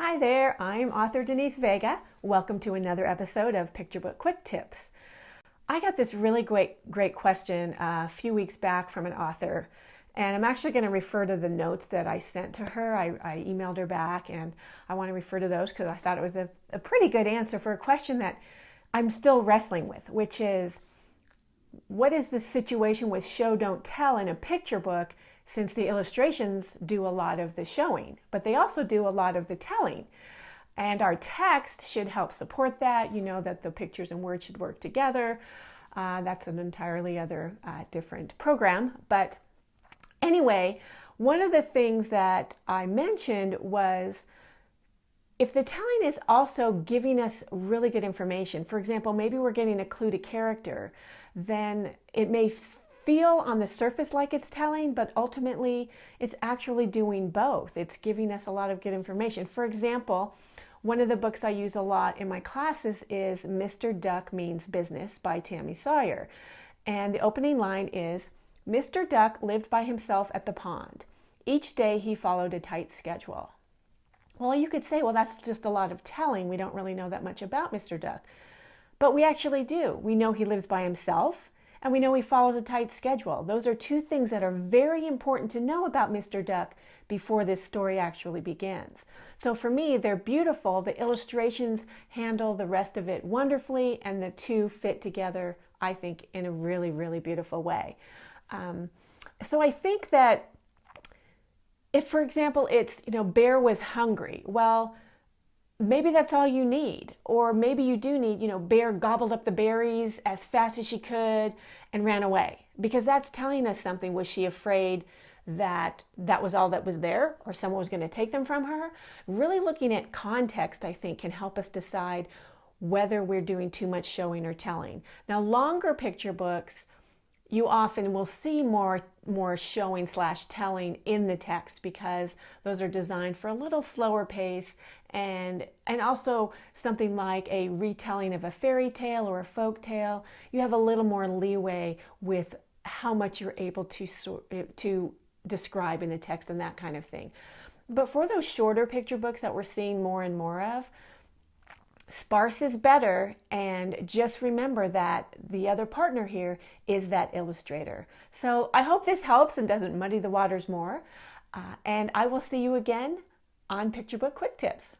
Hi there, I'm author Denise Vega. Welcome to another episode of Picture Book Quick Tips. I got this really great question a few weeks back from an author, and I'm actually going to refer to the notes that I sent to her. I emailed her back, and I want to refer to those because I thought it was a pretty good answer for a question that I'm still wrestling with, which is, what is the situation with show don't tell in a picture book, since the illustrations do a lot of the showing, but they also do a lot of the telling. And our text should help support that, that the pictures and words should work together. That's an entirely other different program. But anyway, one of the things that I mentioned was, if the telling is also giving us really good information, for example, maybe we're getting a clue to character, then it may feel on the surface like it's telling, but ultimately it's actually doing both. It's giving us a lot of good information. For example, one of the books I use a lot in my classes is Mr. Duck Means Business by Tammy Sawyer. And the opening line is, Mr. Duck lived by himself at the pond. Each day he followed a tight schedule. Well, you could say, well, that's just a lot of telling. We don't really know that much about Mr. Duck. But we actually do. We know he lives by himself, and we know he follows a tight schedule. Those are two things that are very important to know about Mr. Duck before this story actually begins. So for me, they're beautiful. The illustrations handle the rest of it wonderfully, and the two fit together, I think, in a really, really beautiful way. So I think that if, for example, it's, Bear was hungry, well, maybe that's all you need. Or maybe you do need, Bear gobbled up the berries as fast as she could and ran away. Because that's telling us something. Was she afraid that that was all that was there, or someone was going to take them from her? Really looking at context, I think, can help us decide whether we're doing too much showing or telling. Now, longer picture books, you often will see more showing / telling in the text, because those are designed for a little slower pace, and also something like a retelling of a fairy tale or a folk tale. You have a little more leeway with how much you're able to describe in the text and that kind of thing. But for those shorter picture books that we're seeing more and more of, sparse is better, and just remember that the other partner here is that illustrator. So I hope this helps and doesn't muddy the waters more. And I will see you again on Picture Book Quick Tips.